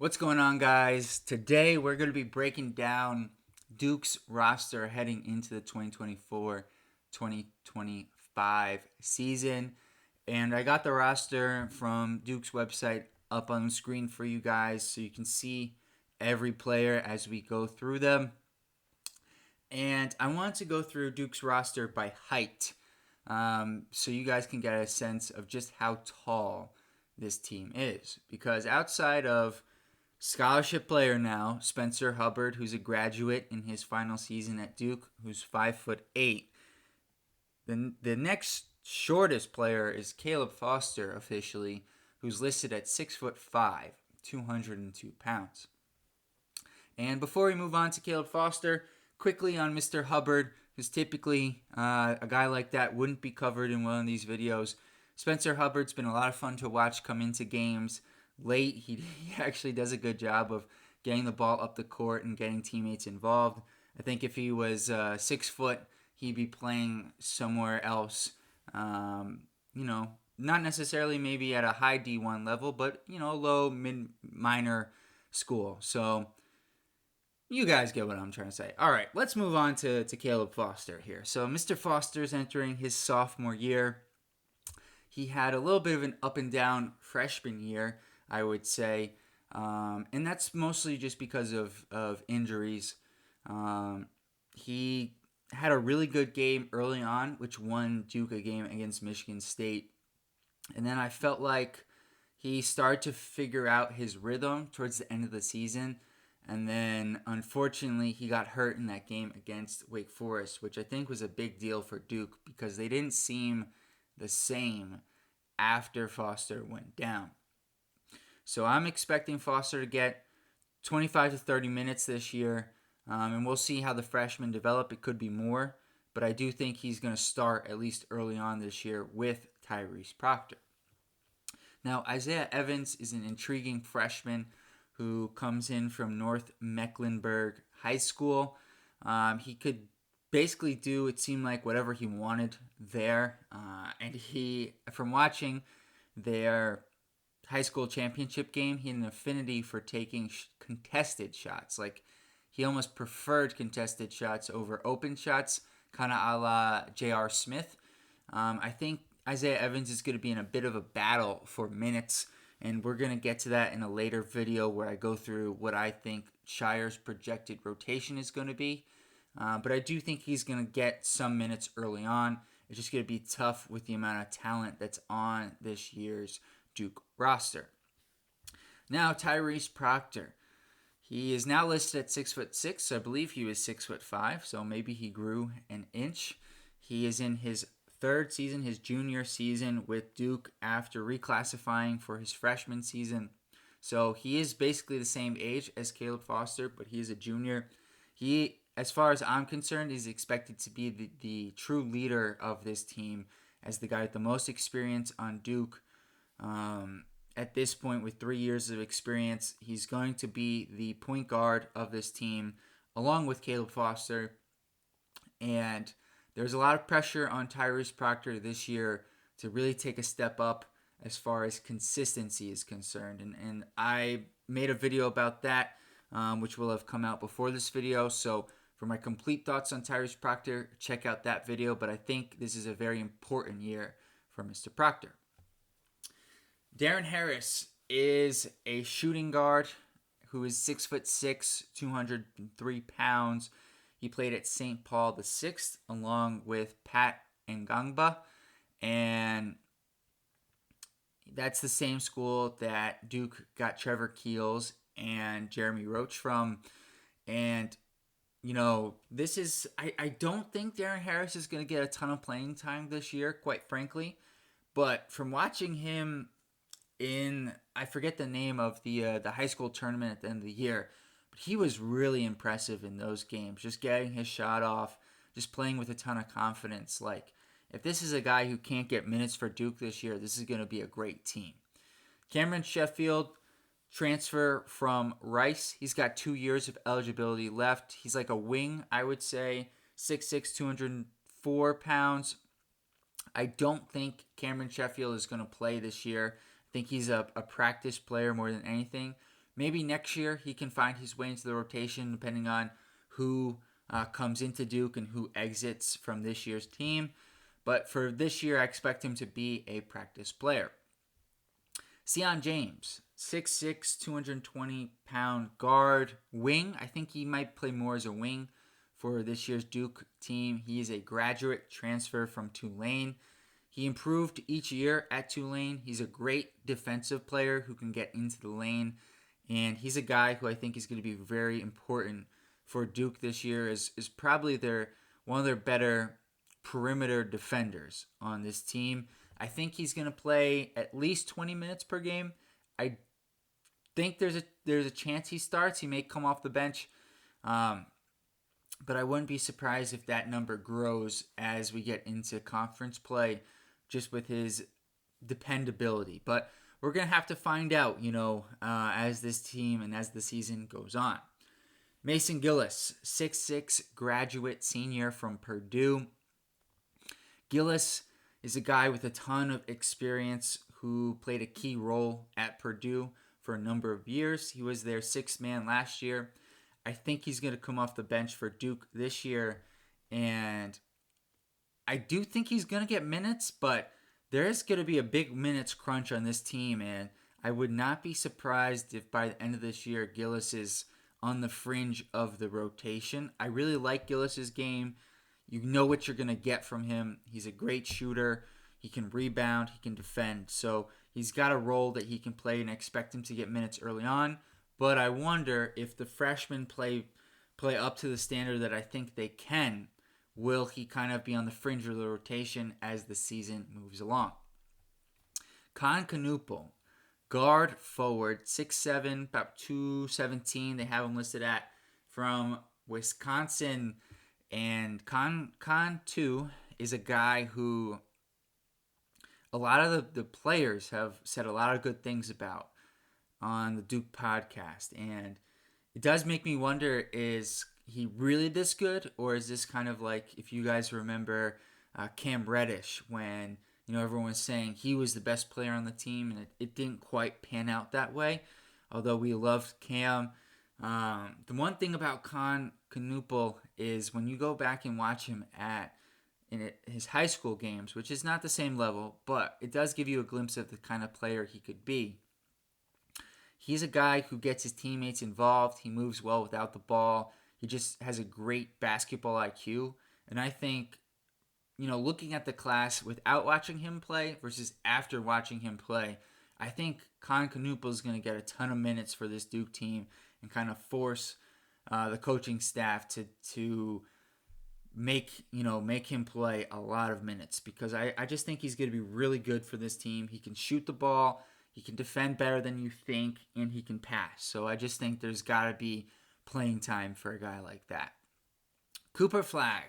What's going on, guys? Today we're going to be breaking down Duke's roster heading into the 2024 2025 season. And I got the roster from Duke's website up on the screen for you guys so you can see every player as we go through them. And I want to go through Duke's roster by height so you guys can get a sense of just how tall this team is. Because outside of scholarship player now, Spencer Hubbard, who's a graduate in his final season at Duke, who's 5'8". The next shortest player is Caleb Foster, officially, who's listed at 6'5", 202 pounds. And before we move on to Caleb Foster, quickly on Mr. Hubbard, because typically a guy like that wouldn't be covered in one of these videos. Spencer Hubbard's been a lot of fun to watch come into games late. He actually does a good job of getting the ball up the court and getting teammates involved. I think if he was 6 foot, he'd be playing somewhere else. Not necessarily maybe at a high D1 level, but low mid minor school. So you guys get what I'm trying to say. All right, let's move on to Caleb Foster here. So Mr. Foster's entering his sophomore year. He had a little bit of an up and down freshman year, I would say. And that's mostly just because of injuries. He had a really good game early on, which won Duke a game against Michigan State. And then I felt like he started to figure out his rhythm towards the end of the season. And then, unfortunately, he got hurt in that game against Wake Forest, which I think was a big deal for Duke because they didn't seem the same after Foster went down. So I'm expecting Foster to get 25 to 30 minutes this year, and we'll see how the freshmen develop. It could be more, but I do think he's going to start at least early on this year with Tyrese Proctor. Now, Isaiah Evans is an intriguing freshman who comes in from North Mecklenburg High School. He could basically do, it seemed like, whatever he wanted there. And he, from watching their high school championship game, he had an affinity for taking contested shots. Like, he almost preferred contested shots over open shots, kind of a la J.R. Smith. I think Isaiah Evans is going to be in a bit of a battle for minutes, and we're going to get to that in a later video where I go through what I think Shire's projected rotation is going to be. But I do think he's going to get some minutes early on. It's just going to be tough with the amount of talent that's on this year's Duke roster. Now, Tyrese Proctor. He is now listed at 6'6". I believe he was 6'5", so maybe he grew an inch. He is in his third season, his junior season with Duke after reclassifying for his freshman season. So he is basically the same age as Caleb Foster, but he is a junior. He, as far as I'm concerned, is expected to be the true leader of this team as the guy with the most experience on Duke. At this point, with 3 years of experience, he's going to be the point guard of this team, along with Caleb Foster. And there's a lot of pressure on Tyrese Proctor this year to really take a step up as far as consistency is concerned. And I made a video about that, which will have come out before this video. So for my complete thoughts on Tyrese Proctor, check out that video. But I think this is a very important year for Mr. Proctor. Darren Harris is a shooting guard who is 6'6", 203 pounds. He played at St. Paul VI along with Pat Ngangba, and that's the same school that Duke got Trevor Keels and Jeremy Roach from. And this is, I don't think Darren Harris is going to get a ton of playing time this year, quite frankly. But from watching him I forget the name of the high school tournament at the end of the year, but he was really impressive in those games, just getting his shot off, just playing with a ton of confidence. Like, if this is a guy who can't get minutes for Duke this year, this is going to be a great team. Cameron Sheffield, transfer from Rice. He's got 2 years of eligibility left. He's like a wing, I would say, 6'6", 204 pounds. I don't think Cameron Sheffield is going to play this year. I think he's a practice player more than anything. Maybe next year he can find his way into the rotation depending on who comes into Duke and who exits from this year's team. But for this year, I expect him to be a practice player. Sion James, 6'6", 220-pound guard, wing. I think he might play more as a wing for this year's Duke team. He is a graduate transfer from Tulane. He improved each year at Tulane. He's a great defensive player who can get into the lane. And he's a guy who I think is going to be very important for Duke this year. Is probably one of their better perimeter defenders on this team. I think he's going to play at least 20 minutes per game. I think there's a chance he starts. He may come off the bench. But I wouldn't be surprised if that number grows as we get into conference play, just with his dependability. But we're going to have to find out, as this team and as the season goes on. Mason Gillis, 6'6", graduate senior from Purdue. Gillis is a guy with a ton of experience who played a key role at Purdue for a number of years. He was their sixth man last year. I think he's going to come off the bench for Duke this year, and I do think he's going to get minutes, but there is going to be a big minutes crunch on this team, and I would not be surprised if by the end of this year, Gillis is on the fringe of the rotation. I really like Gillis's game. You know what you're going to get from him. He's a great shooter. He can rebound. He can defend. So he's got a role that he can play, and I expect him to get minutes early on. But I wonder if the freshmen play up to the standard that I think they can. Will he kind of be on the fringe of the rotation as the season moves along? Kon Knueppel, guard forward, 6'7", about 217. They have him listed at, from Wisconsin. And Kon too is a guy who a lot of the players have said a lot of good things about on the Duke podcast. And it does make me wonder, is he really this good? Or is this kind of like, if you guys remember Cam Reddish, when everyone was saying he was the best player on the team, and it didn't quite pan out that way. Although we loved Cam. The one thing about Kon Knueppel is when you go back and watch him in his high school games, which is not the same level, but it does give you a glimpse of the kind of player he could be. He's a guy who gets his teammates involved. He moves well without the ball. He just has a great basketball IQ. And I think, looking at the class without watching him play versus after watching him play, I think Kon Knueppel is going to get a ton of minutes for this Duke team and kind of force the coaching staff to make him play a lot of minutes, because I just think he's going to be really good for this team. He can shoot the ball, he can defend better than you think, and he can pass. So I just think there's got to be playing time for a guy like that. Cooper Flagg.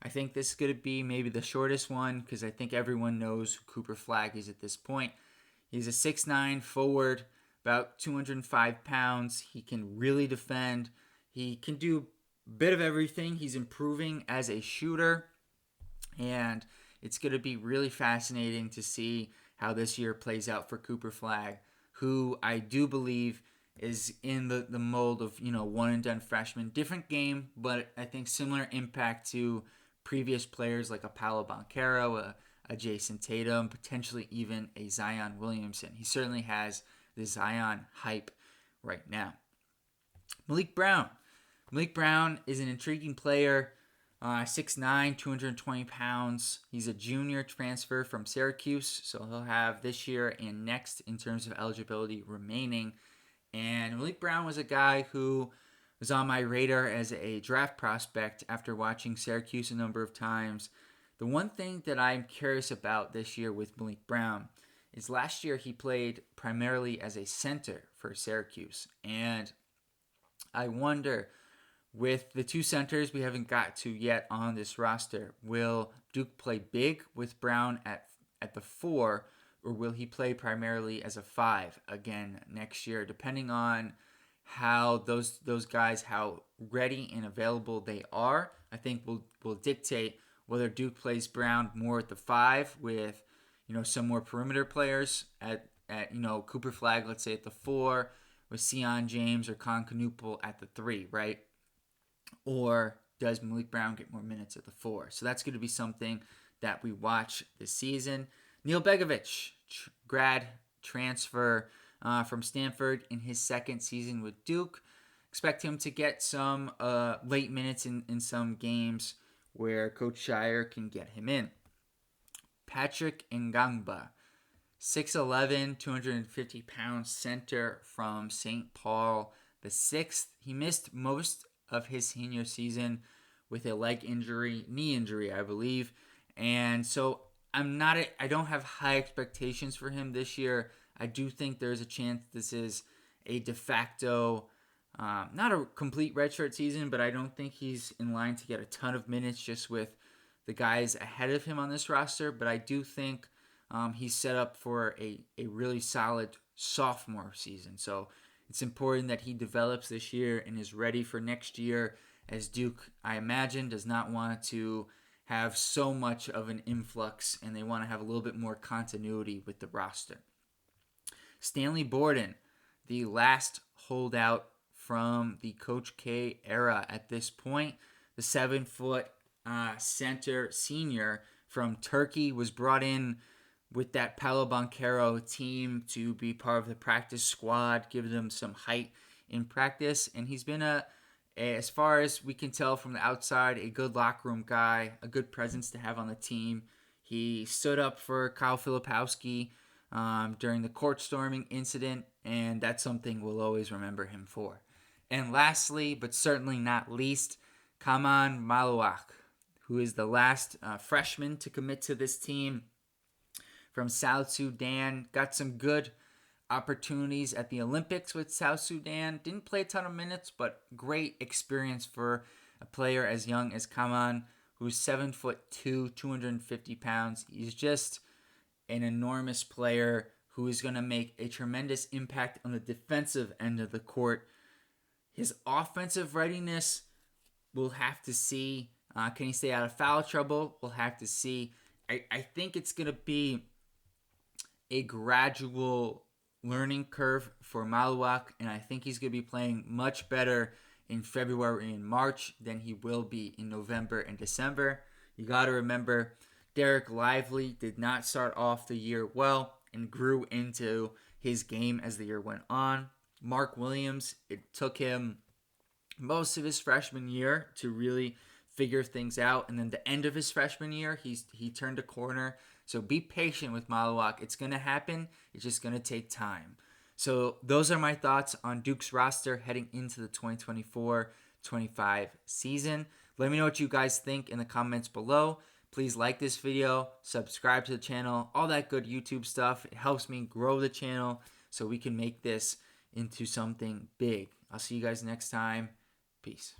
I think this is going to be maybe the shortest one, because I think everyone knows who Cooper Flagg is at this point. He's a 6'9" forward, about 205 pounds. He can really defend. He can do a bit of everything. He's improving as a shooter, and it's going to be really fascinating to see how this year plays out for Cooper Flagg, who I do believe is in the mold of, one-and-done freshman. Different game, but I think similar impact to previous players like a Paolo Banchero, a Jason Tatum, potentially even a Zion Williamson. He certainly has the Zion hype right now. Malik Brown. Malik Brown is an intriguing player, 6'9", 220 pounds. He's a junior transfer from Syracuse, so he'll have this year and next in terms of eligibility remaining. And Malik Brown was a guy who was on my radar as a draft prospect after watching Syracuse a number of times. The one thing that I'm curious about this year with Malik Brown is last year he played primarily as a center for Syracuse. And I wonder, with the two centers we haven't got to yet on this roster, will Duke play big with Brown at the 4, or will he play primarily as a 5 again next year, depending on how those guys, how ready and available they are? I think will dictate whether Duke plays Brown more at the 5 with, some more perimeter players at Cooper Flagg, let's say at the 4, with Sion James or Con Knuppel at the 3, right? Or does Malik Brown get more minutes at the 4? So that's going to be something that we watch this season. Neil Begovic, grad transfer from Stanford in his second season with Duke. Expect him to get some late minutes in some games where Coach Shire can get him in. Patrick Ngangba, 6'11", 250-pound center from St. Paul the 6th. He missed most of his senior season with a knee injury, I believe. And so I don't have high expectations for him this year. I do think there's a chance this is a de facto, not a complete redshirt season, but I don't think he's in line to get a ton of minutes just with the guys ahead of him on this roster. But I do think he's set up for a really solid sophomore season. So it's important that he develops this year and is ready for next year, as Duke, I imagine, does not want to have so much of an influx, and they want to have a little bit more continuity with the roster. Stanley Borden, the last holdout from the Coach K era at this point, the 7-foot center senior from Turkey, was brought in with that Paolo Banchero team to be part of the practice squad, give them some height in practice, and he's been as far as we can tell from the outside, a good locker room guy, a good presence to have on the team. He stood up for Kyle Filipowski during the court storming incident, and that's something we'll always remember him for. And lastly, but certainly not least, Kaman Maluak, who is the last freshman to commit to this team from South Sudan. Got some good opportunities at the Olympics with South Sudan. Didn't play a ton of minutes, but great experience for a player as young as Kaman, who's 7'2", 250 pounds. He's just an enormous player who is going to make a tremendous impact on the defensive end of the court. His offensive readiness, we'll have to see. Can he stay out of foul trouble? We'll have to see. I think it's going to be a gradual learning curve for Maluak, and I think he's going to be playing much better in February and March than he will be in November and December. You got to remember, Derek Lively did not start off the year well and grew into his game as the year went on. Mark Williams, it took him most of his freshman year to really figure things out, and then the end of his freshman year, he turned a corner. So be patient with Maluak. It's going to happen. It's just going to take time. So those are my thoughts on Duke's roster heading into the 2024-25 season. Let me know what you guys think in the comments below. Please like this video, subscribe to the channel, all that good YouTube stuff. It helps me grow the channel so we can make this into something big. I'll see you guys next time. Peace.